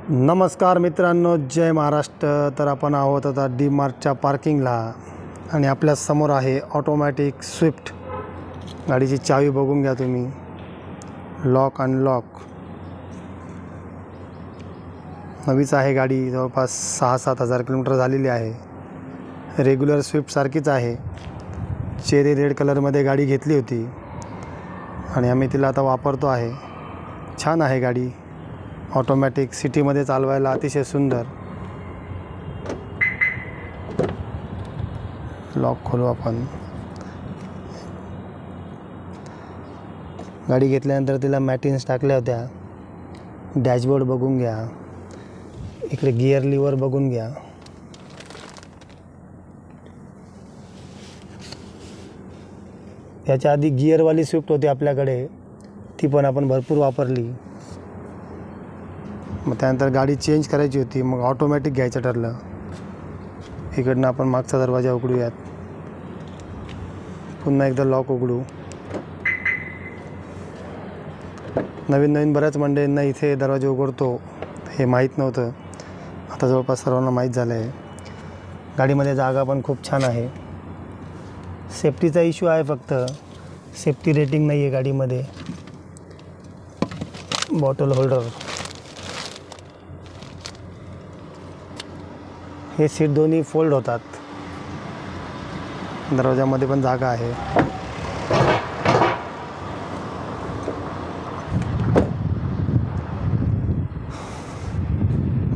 नमस्कार मित्रांनो, जय महाराष्ट्र. तर आपण आहोत आता डी मार्टच्या पार्किंगला आणि आपल्या समोर आहे ऑटोमॅटिक स्विफ्ट. गाडीची चावी बघून घ्या तुम्ही. लॉक अनलॉक नवीच आहे गाडी. जवळपास 6-7 हजार किलोमीटर झालेली आहे. रेग्युलर स्विफ्टसारखीच आहे. चेरी रेड कलरमध्ये गाडी घेतली होती आणि आम्ही तिला आता वापरतो आहे. छान आहे गाडी. ऑटोमॅटिक सिटीमध्ये चालवायला अतिशय सुंदर. लॉक खोलू आपण. गाडी घेतल्यानंतर तिला मॅटिन्स टाकल्या होत्या. डॅशबोर्ड बघून घ्या. इकडे गिअर लिव्हर बघून घ्या. याच्या आधी गिअरवाली स्विफ्ट होती आपल्याकडे, ती पण आपण भरपूर वापरली. मग त्यानंतर गाडी चेंज करायची होती, मग ऑटोमॅटिक घ्यायचं ठरलं. इकडनं आपण मागचा दरवाजा उघडूयात. पुन्हा एकदा लॉक उघडू. नवीन बऱ्याच मंडळींना इथे दरवाजे उघडतो हे माहीत नव्हतं. आता जवळपास सर्वांना माहीत झालं आहे. गाडीमध्ये जागा पण खूप छान आहे. सेफ्टीचा इश्यू आहे, फक्त सेफ्टी रेटिंग नाही आहे गाडीमध्ये. बॉटल होल्डर, हे सीट दोन्ही फोल्ड होतात. दरवाजामध्ये पण जागा आहे.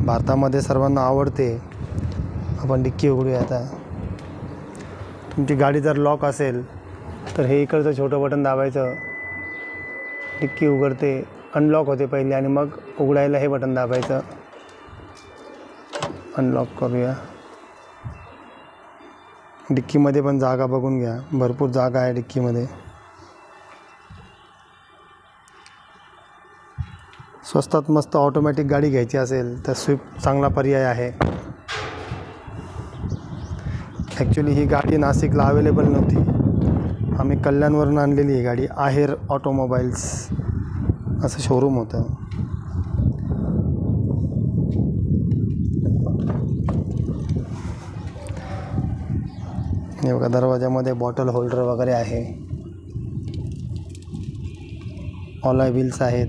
भारतामध्ये सर्वांना आवडते. आपण डिक्की उघडूया आता. तुमची गाडी जर लॉक असेल तर हे इकडचं छोटं बटन दाबायचं, डिक्की उघडते. अनलॉक होते पहिले आणि मग उघडायला हे बटन दाबायचं. अनलॉक करूया. डिक्कीमध्ये पण जागा बघून घ्या. भरपूर जागा आहे डिक्कीमध्ये. स्वस्तात मस्त ऑटोमॅटिक गाडी घ्यायची असेल तर स्विफ्ट चांगला पर्याय आहे. ॲक्च्युली ही गाडी नाशिकला अवेलेबल नव्हती. आम्ही कल्याणवरून आणलेली ही गाडी. आहेर ऑटोमोबाईल्स असं शोरूम होतं. हे बघा, दरवाजामध्ये बॉटल होल्डर वगैरे आहे. ऑलॉय व्हील्स आहेत.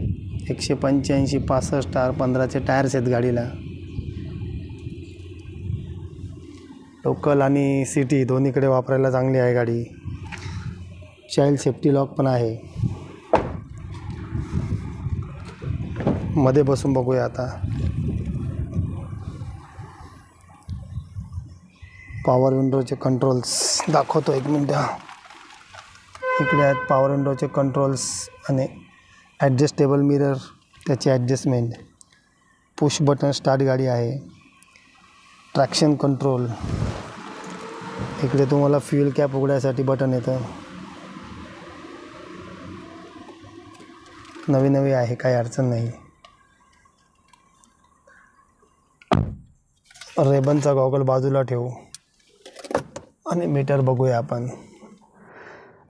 185 65 R15चे टायर्स आहेत गाडीला. लोकल आणि सिटी दोन्हीकडे वापरायला चांगली आहे गाडी. चाइल्ड सेफ्टी लॉक पण आहे. मध्ये बसून बघूया आता. पॉवर विंडोचे कंट्रोल्स दाखवतो, एक मिनटं. इकडे आहेत पॉवर विंडोचे कंट्रोल्स आणि ॲडजस्टेबल मिरर, त्याची ॲडजस्टमेंट. पुश बटन स्टार्ट गाडी आहे. Traction control. इकडे तुम्हाला फ्यूल कॅप उघडायसाठी बटन येतं. नवी आहे, काही अडचण नाही. रेबनचा गॉगल बाजूला ठेवू आणि मीटर बघूया आपण.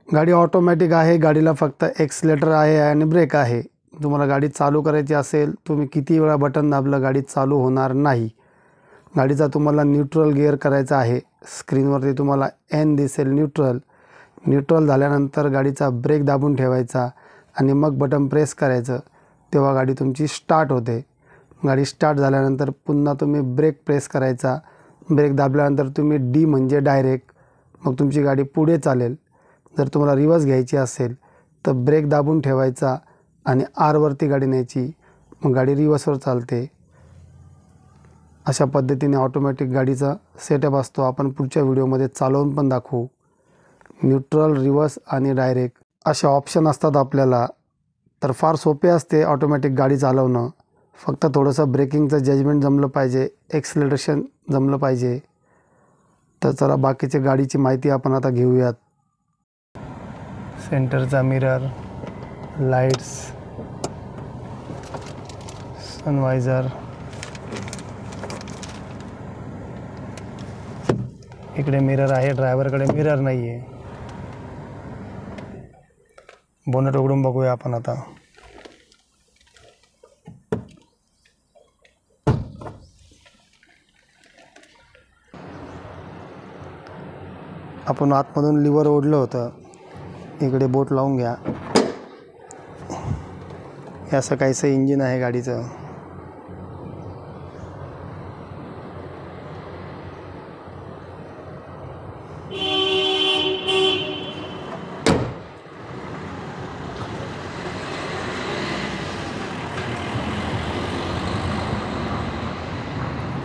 गाडी ऑटोमॅटिक आहे. गाडीला फक्त एक्सलेटर आहे आणि ब्रेक आहे. तुम्हाला गाडी चालू करायची असेल, तुम्ही किती वेळा बटन दाबलं गाडी चालू होणार नाही. गाडीचा तुम्हाला न्यूट्रल गिअर करायचा आहे. स्क्रीनवरती तुम्हाला N दिसेल, न्यूट्रल झाल्यानंतर गाडीचा ब्रेक दाबून ठेवायचा आणि मग बटन प्रेस करायचं, तेव्हा गाडी तुमची स्टार्ट होते. गाडी स्टार्ट झाल्यानंतर पुन्हा तुम्ही ब्रेक प्रेस करायचा. ब्रेक दाबल्यानंतर तुम्ही D म्हणजे डायरेक्ट, मग तुमची गाडी पुढे चालेल. जर तुम्हाला रिवर्स घ्यायची असेल तर ब्रेक दाबून ठेवायचा आणि R वरती गाडी न्यायची, मग गाडी रिवर्सवर चालते. अशा पद्धतीने ऑटोमॅटिक गाडीचा सेटअप असतो. आपण पुढच्या व्हिडिओमध्ये चालवून पण दाखवू. न्यूट्रल, रिवर्स आणि डायरेक्ट असे ऑप्शन असतात आपल्याला. तर फार सोपे असते ऑटोमॅटिक गाडी चालवणं. फक्त थोडंसं ब्रेकिंगचं जजमेंट जमलं पाहिजे, एक्सलेरेशन जमलं पाहिजे. तर चला बाकीच्या गाडीची माहिती आपण आता घेऊयात. सेंटरचा मिरर, लाईट्स, सनवायझर. इकडे मिरर आहे, ड्रायव्हरकडे मिरर नाही आहे. बोनट उघडून बघूया आपण आता. आपण आतमधून लिव्हर ओढलं होतं, इकडे बोट लावून घ्या. हे असं काहीसं इंजिन आहे गाडीचं.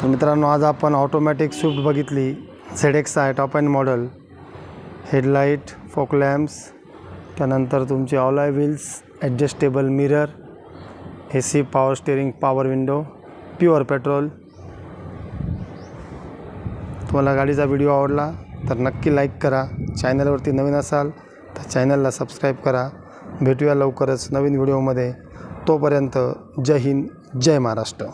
तर मित्रांनो, आज आपण ऑटोमॅटिक स्विफ्ट बघितली. ZX आहे, top end model. Headlight, fog lamps, त्यानंतर तुमचे alloy wheels, adjustable mirror, AC, power steering, power window, pure petrol. तुम्हाला गाडीचा व्हिडिओ आवडला तर नक्की लाईक करा. चॅनलवरती नवीन असाल तर चॅनलला सबस्क्राईब करा. भेटूया लवकरच नवीन व्हिडिओमध्ये. तोपर्यंत जय हिंद, जय महाराष्ट्र.